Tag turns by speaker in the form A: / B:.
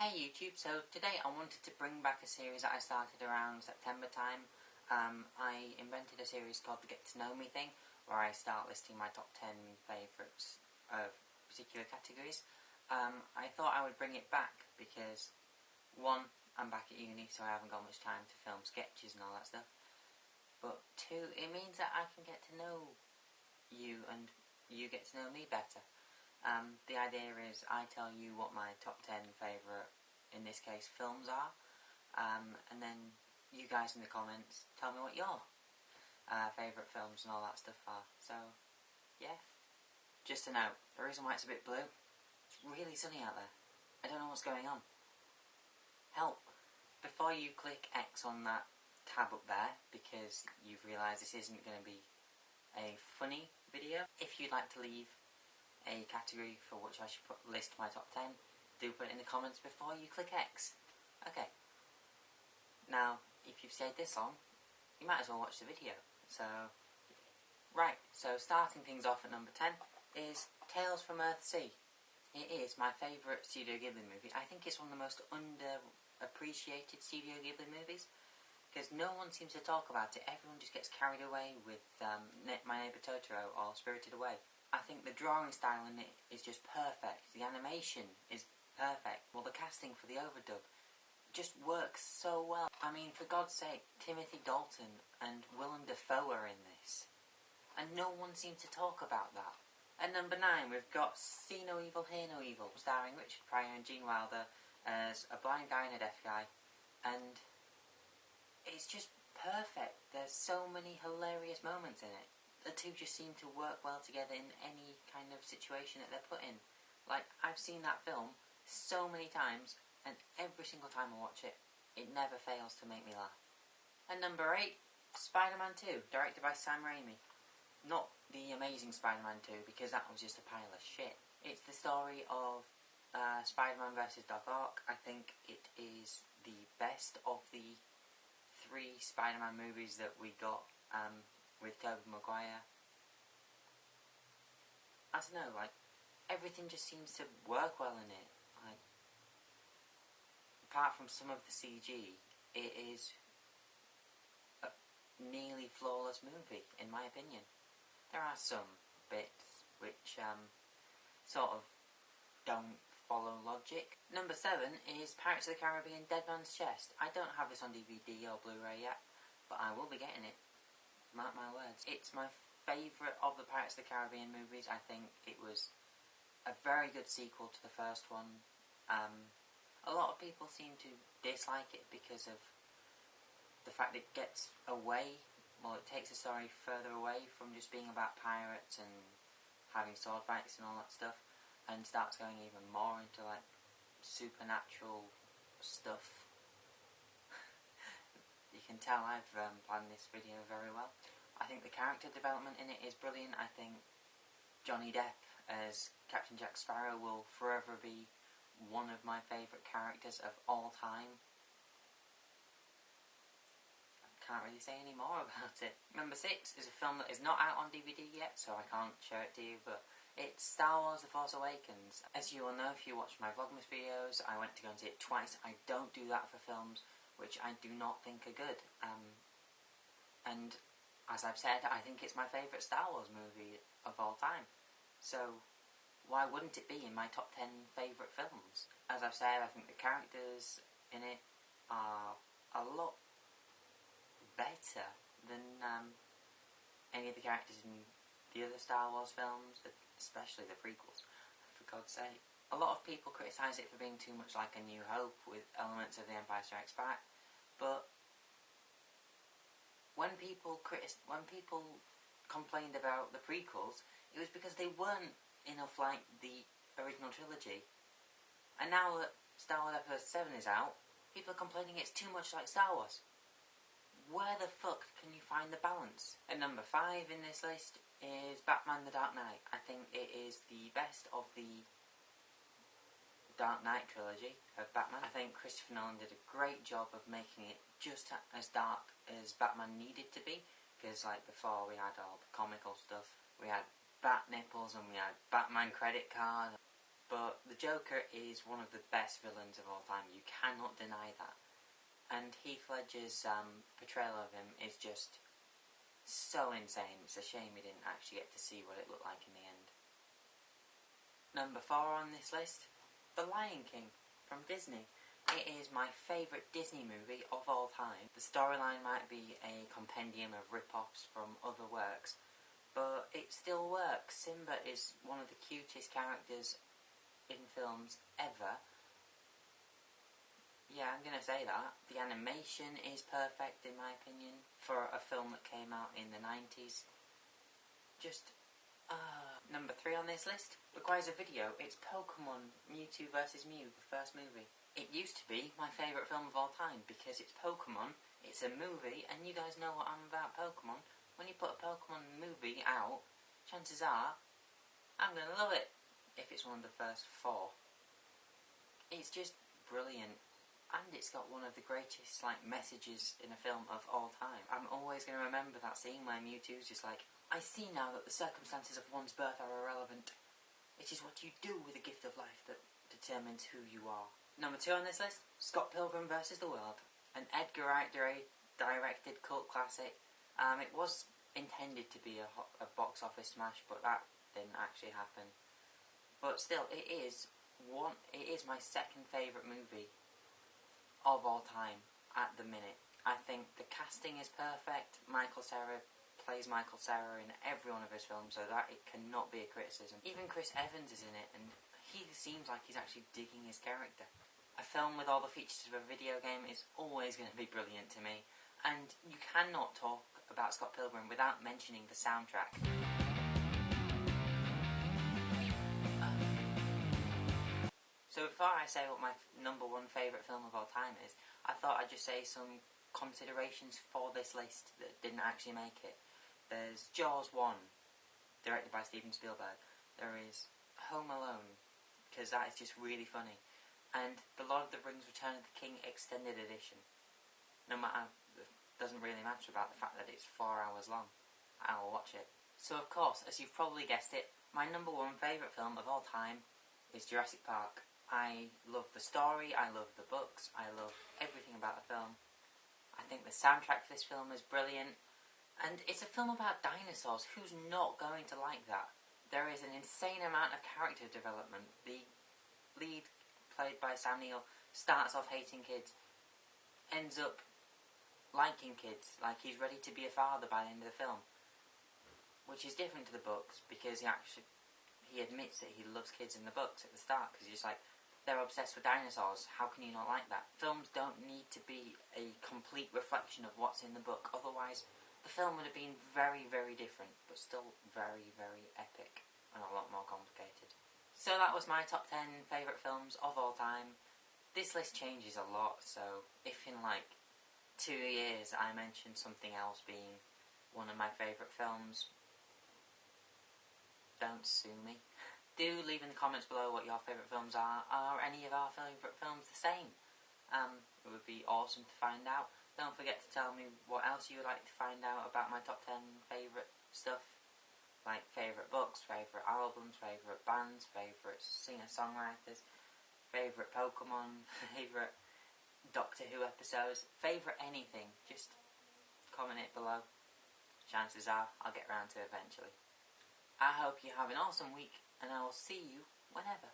A: Hey YouTube, so today I wanted to bring back a series that I started around September time. I invented a series called the Get to Know Me thing, where I start listing my top 10 favourites of particular categories. I thought I would bring it back because, one, I'm back at uni, so I haven't got much time to film sketches and all that stuff. But two, it means that I can get to know you and you get to know me better. The idea is I tell you what my top 10 favourite, in this case, films are, and then you guys in the comments tell me what your favourite films and all that stuff are. So, yeah. Just a note, the reason why it's a bit blue, it's really sunny out there. I don't know what's going on. Help. Before you click X on that tab up there, because you've realised this isn't going to be a funny video, if you'd like to leave a category for which I should list my top 10, do put it in the comments before you click X. Okay. Now, if you've stayed this long, you might as well watch the video. So, right, so starting things off at number 10 is Tales from Earthsea. It is my favourite Studio Ghibli movie. I think it's one of the most underappreciated Studio Ghibli movies, because no one seems to talk about it. Everyone just gets carried away with My Neighbour Totoro or Spirited Away. I think the drawing style in it is just perfect. The animation is perfect. Well, the casting for the overdub just works so well. I mean, for God's sake, Timothy Dalton and Willem Dafoe are in this. And no one seems to talk about that. At number 9, we've got See No Evil, Hear No Evil, starring Richard Pryor and Gene Wilder as a blind guy and a deaf guy. And it's just perfect. There's so many hilarious moments in it. The two just seem to work well together in any kind of situation that they're put in. Like, I've seen that film so many times, and every single time I watch it, it never fails to make me laugh. And number 8, Spiderman 2, directed by Sam Raimi. Not the amazing Spiderman 2, because that was just a pile of shit. It's the story of Spider-Man vs. Doc Ock. I think it is the best of the 3 Spider-Man movies that we got with Tobey Maguire. I don't know, like, everything just seems to work well in it. Like, apart from some of the CG, it is a nearly flawless movie, in my opinion. There are some bits which sort of don't follow logic. Number 7 is Pirates of the Caribbean Dead Man's Chest. I don't have this on DVD or Blu-ray yet, but I will be getting it. Mark my words. It's my favourite of the Pirates of the Caribbean movies. I think it was a very good sequel to the first one. A lot of people seem to dislike it because of the fact it gets away, well, it takes the story further away from just being about pirates and having sword fights and all that stuff, and starts going even more into, like, supernatural stuff. You can tell I've planned this video very well. I think the character development in it is brilliant. I think Johnny Depp as Captain Jack Sparrow will forever be one of my favourite characters of all time. I can't really say any more about it. Number 6 is a film that is not out on DVD yet, so I can't show it to you, but it's Star Wars The Force Awakens. As you all know, if you watch my Vlogmas videos, I went to go and see it twice. I don't do that for films which I do not think are good. And as I've said, I think it's my favourite Star Wars movie of all time. So why wouldn't it be in my top 10 favourite films? As I've said, I think the characters in it are a lot better than any of the characters in the other Star Wars films, especially the prequels, for God's sake. A lot of people criticise it for being too much like A New Hope, with elements of The Empire Strikes Back, but when people complained about the prequels, it was because they weren't enough like the original trilogy. And now that Star Wars Episode 7 is out, people are complaining it's too much like Star Wars. Where the fuck can you find the balance? And number 5 in this list is Batman The Dark Knight. I think it is the best of the Dark Knight trilogy of Batman. I think Christopher Nolan did a great job of making it just as dark as Batman needed to be, because like before we had all the comical stuff, we had bat nipples and we had Batman credit card, But the Joker is one of the best villains of all time. You cannot deny that. And Heath Ledger's portrayal of him is just so insane. It's a shame we didn't actually get to see what it looked like in the end. Number 4 on this list, The Lion King from Disney. It is my favourite Disney movie of all time. The storyline might be a compendium of rip-offs from other works, but it still works. Simba is one of the cutest characters in films ever. Yeah, I'm gonna say that. The animation is perfect in my opinion for a film that came out in the 90s. Number 3 on this list requires a video. It's Pokemon Mewtwo vs Mew, the first movie. It used to be my favourite film of all time because it's Pokemon, it's a movie, and you guys know what I'm about Pokemon. When you put a Pokemon movie out, chances are I'm gonna love it if it's one of the first 4. It's just brilliant, and it's got one of the greatest messages in a film of all time. I'm always gonna remember that scene where Mewtwo's just like, I see now that the circumstances of one's birth are irrelevant. It is what you do with the gift of life that determines who you are. Number 2 on this list, Scott Pilgrim vs. the World. An Edgar Wright directed cult classic. It was intended to be a box office smash, but that didn't actually happen. But still, it is my second favourite movie of all time at the minute. I think the casting is perfect. Michael Cera plays Michael Cera in every one of his films, so that it cannot be a criticism. Even Chris Evans is in it, and he seems like he's actually digging his character. A film with all the features of a video game is always going to be brilliant to me, and you cannot talk about Scott Pilgrim without mentioning the soundtrack. So before I say what my number 1 favourite film of all time is, I thought I'd just say some considerations for this list that didn't actually make it. There's Jaws 1, directed by Steven Spielberg. There is Home Alone, because that is just really funny. And The Lord of the Rings Return of the King Extended Edition. It doesn't really matter about the fact that it's 4 hours long. I'll watch it. So of course, as you've probably guessed it, my number 1 favourite film of all time is Jurassic Park. I love the story, I love the books, I love everything about the film. I think the soundtrack for this film is brilliant. And it's a film about dinosaurs. Who's not going to like that? There is an insane amount of character development. The lead, played by Sam Neill, starts off hating kids, ends up liking kids, like he's ready to be a father by the end of the film. Which is different to the books, because he admits that he loves kids in the books at the start, because he's just like, they're obsessed with dinosaurs, how can you not like that? Films don't need to be a complete reflection of what's in the book, otherwise the film would have been very, very different, but still very, very epic, and a lot more complicated. So that was my top 10 favourite films of all time. This list changes a lot, so if in 2 years I mention something else being one of my favourite films, don't sue me. Do leave in the comments below what your favourite films are. Are any of our favourite films the same? It would be awesome to find out. Don't forget to tell me what else you would like to find out about my top 10 favourite stuff. Like favourite books, favourite albums, favourite bands, favourite singer-songwriters, favourite Pokemon, favourite Doctor Who episodes, favourite anything. Just comment it below. Chances are I'll get round to it eventually. I hope you have an awesome week, and I will see you whenever.